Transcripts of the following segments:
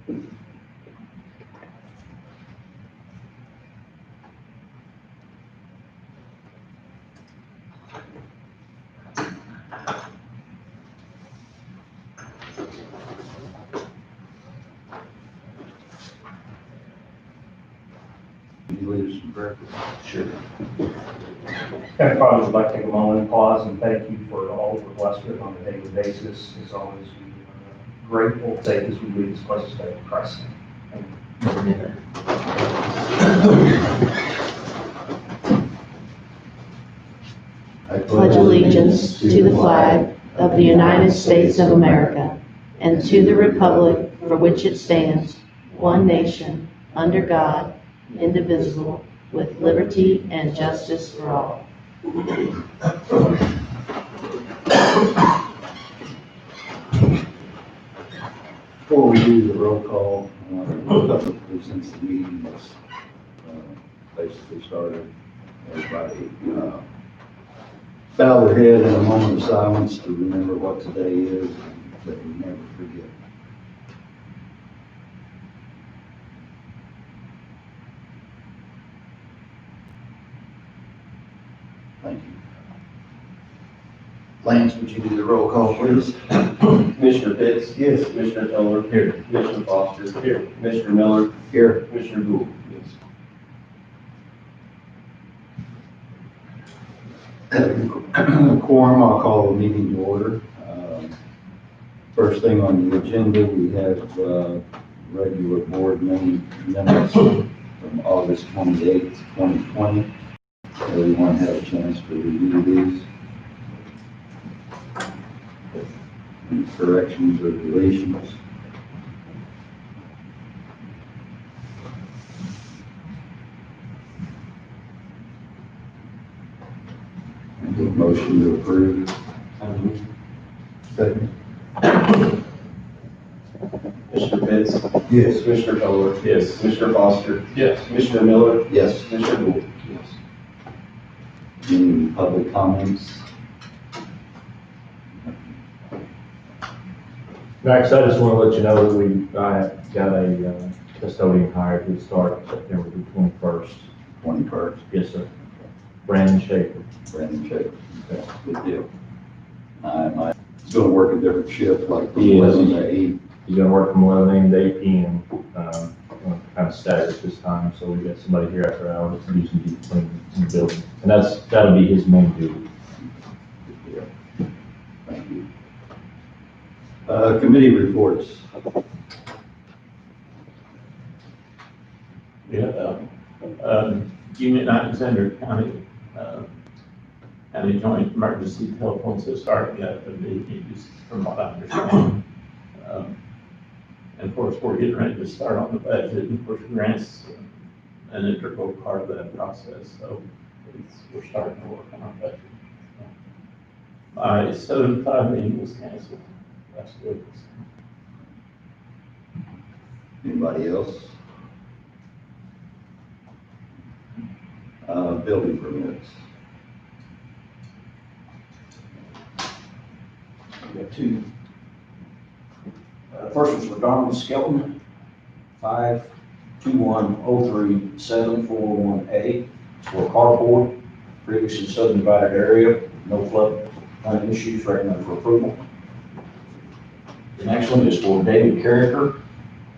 Can you lead us in prayer? Sure. Heavenly Father, we'd like to take a moment and pause and thank you for all that we're blessed with on a daily basis. As always, we are grateful to take as we leave this place today in Christ's name. Amen. I Pledge allegiance to the flag of the United States of America and to the republic for which it stands, one nation, under God, indivisible, with liberty and justice for all. Before we do the roll call, since the meeting was basically started, everybody bow their head in a moment of silence to remember what today is and that we never forget. Thank you. Lance, would you do the roll call, please? Commissioner Pitts? Yes. Commissioner Tiller? Here. Commissioner Foster? Here. Commissioner Miller? Here. Commissioner Gould? Yes. Quorum, I'll call the meeting to order. First thing on the agenda, we have regular board minutes from August 28th, 2020. Everyone had a chance to review these. Any corrections or deletions? Motion to approve. Second. Commissioner Pitts? Yes. Commissioner Tiller? Yes. Commissioner Foster? Yes. Commissioner Miller? Yes. Commissioner Gould? Yes. Any public comments? Max, I just want to let you know that I got a custodian hired to start September the 21st. 21st. Yes, sir. Brandon Schaefer. Brandon Schaefer. Okay, good deal. He's going to work a different shift, like from He is. 11 to 8. He's going to work from 11 a.m. to 8 p.m. Kind of staggered this time, so we got somebody here after hours to do some deep cleaning in the building. And that'll be his main duty. Good deal. Thank you. Committee reports. Union Alexander County, County Joint Emergency Telephone System starting up and being used from what I understand. And of course, we're getting ready to start on the budget, and of course, grants an integral part of that process, so we're starting to work on our budget. My 7-5 meeting was canceled last week. Anybody else? Building permits. We got two. First one's for Donald Skelton, 52103-741A. It's for a carport, previously subdivided area, no flood issues, recommended for approval. The next one is for David Carricker,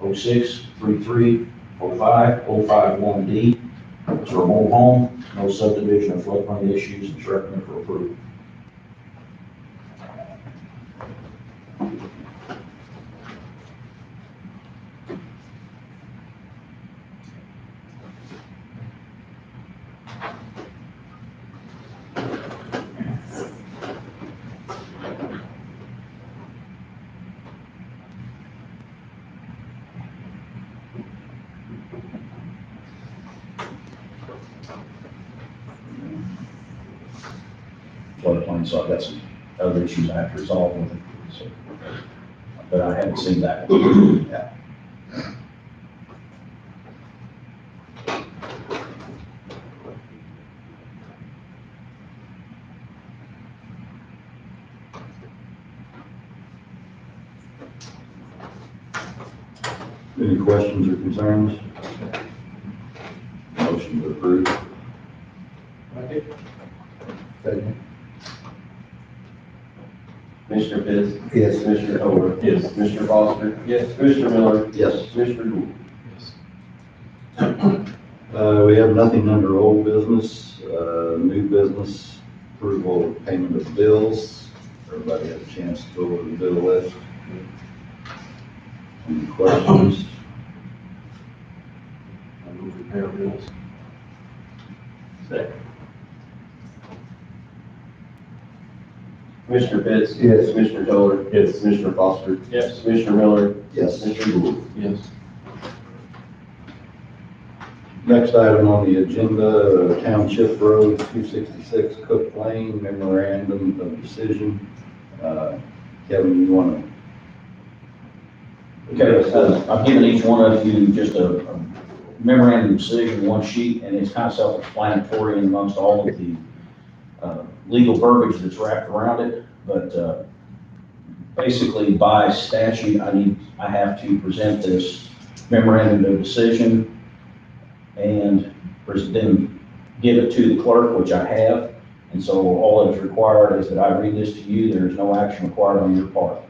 06-33-05-051D. It's for a mobile home, no subdivision or floodplain issues, it's recommended for approval. Floodplain, so I've got some other issues I have to resolve with it, so, but I haven't seen that one. Yeah. Any questions or concerns? Motion to approve. Second. Commissioner Pitts? Yes. Commissioner Colbert? Yes. Commissioner Foster? Yes. Commissioner Miller? Yes. Commissioner Gould? We have nothing under old business, new business, approval of payment of bills. Everybody had a chance to go over the bill list. Any questions? I move to pay our bills. Second. Commissioner Pitts? Yes. Commissioner Colbert? Yes. Commissioner Foster? Yes. Commissioner Miller? Yes. Commissioner Gould? Yes. Next item on the agenda, Township Road 266 Cook Lane Memorandum of Decision. Kevin, you want to? Okay, I've given each one of you just a memorandum of decision, one sheet, and it's kind of self-explanatory amongst all of the legal verbiage that's wrapped around it. But basically, by statute, I have to present this memorandum of decision and then give it to the clerk, which I have. And so all that is required is that I read this to you. There is no action required on your part.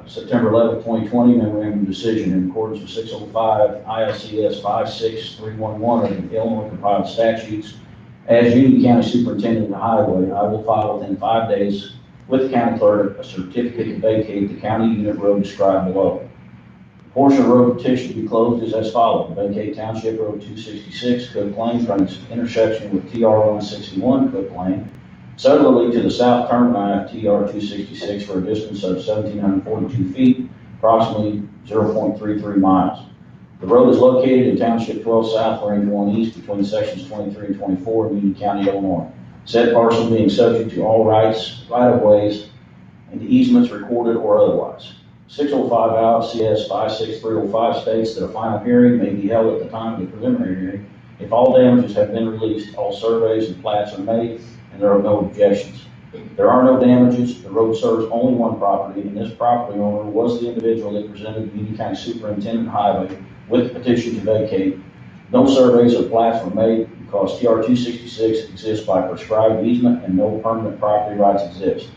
September 11, 2020, memorandum of decision in accordance with 605 ILCS 56311 of the Illinois compiled statutes. As Union County Superintendent of the Highway, I will file within 5 days with the county clerk a certificate to vacate the county unit road described below. The portion of road petition to be closed is as follows. Vacate Township Road 266, Cook Lane, from its intersection with TR 161, Cook Lane, southerly to the south termini of TR 266 for a distance of 1,742 feet, approximately 0.33 miles. The road is located in Township 12 South, Range 1 East, between sections 23 and 24 of Union County, Illinois. Said parcel being subject to all rights, right-of-ways, and easements recorded or otherwise. 605 ILCS 56305 states that a final hearing may be held at the time of the preliminary hearing if all damages have been released, all surveys and plats are made, and there are no objections. There are no damages. The road serves only one property, and this property owner was the individual that presented the Union County Superintendent of Highway with the petition to vacate. No surveys or plats were made because TR 266 exists by prescribed easement and no permanent property rights exist.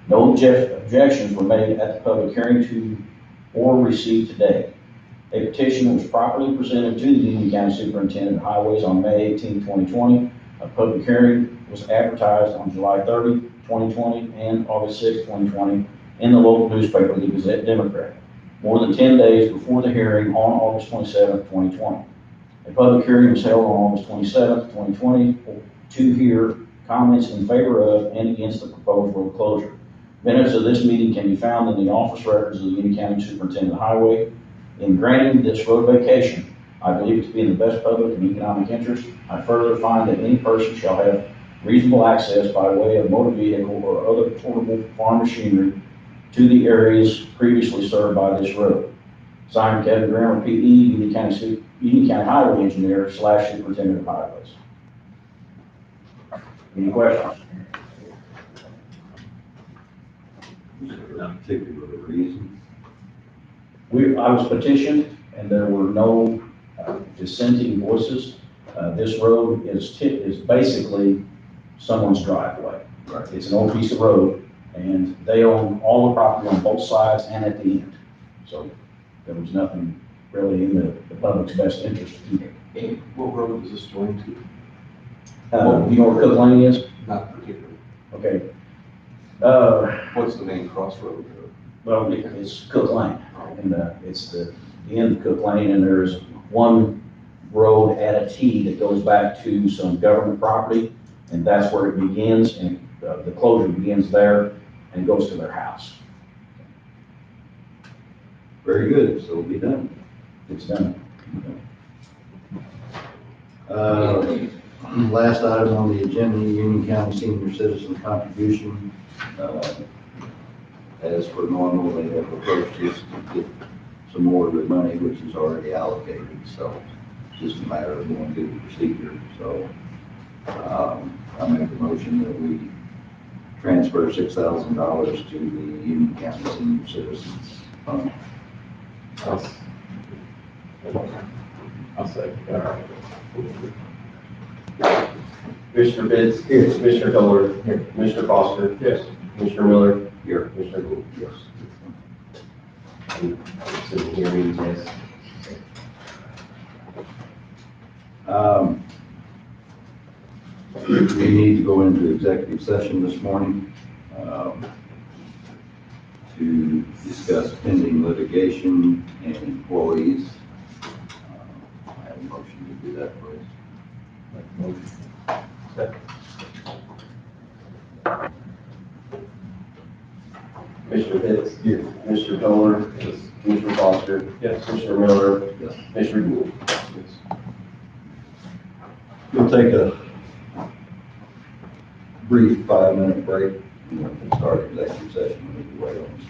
No objections were made at the public hearing to or received today. A petition was properly presented to the Union County Superintendent of Highways on May 18, 2020. A public hearing was advertised on July 30, 2020 and August 6, 2020 in the local newspaper, the Gazette-Democrat, more than 10 days before the hearing on August 27, 2020. A public hearing was held on August 27, 2020 to hear comments in favor of and against the proposed road closure. Minutes of this meeting can be found in the office records of the Union County Superintendent of Highway. In granting this road vacation, I believe it to be in the best public and economic interest. I further find that any person shall have reasonable access by way of motor vehicle or other portable farm machinery to the areas previously served by this road. Signed, Kevin Grammer, P.E., Union County Highway Engineer / Superintendent of Highways. Any questions? Not particular reason. I was petitioned, and there were no dissenting voices. This road is basically someone's driveway. Right. It's an old piece of road, and they own all the property on both sides and at the end. So there was nothing really in the public's best interest either. What road is this joined to? You know where Cook Lane is? Not particularly. Okay. What's the main crossroad? Well, it's Cook Lane, and it's the end of Cook Lane, and there's one road at a T that goes back to some government property, and that's where it begins, and the closure begins there and goes to their house. Very good, so it'll be done. It's done. Last item on the agenda, Union County Senior Citizen Contribution. As per normal, they have approached us to get some more of the money, which is already allocated, so it's just a matter of going through the procedure. So I make the motion that we transfer $6,000 to the Union County Senior Citizens Fund. Commissioner Pitts. Here. Commissioner Miller. Here. Commissioner Foster. Yes. Commissioner Miller. Here. Commissioner Gould. Yes. Sitting here, reading yes. We need to go into executive session this morning to discuss pending litigation and employees. I have a motion to do that, please. Commissioner Pitts. Here. Commissioner Miller. Yes. Commissioner Foster. Yes. Commissioner Miller. Yes. Commissioner Gould. We'll take a brief 5-minute break and we'll start executive session. We need to wait on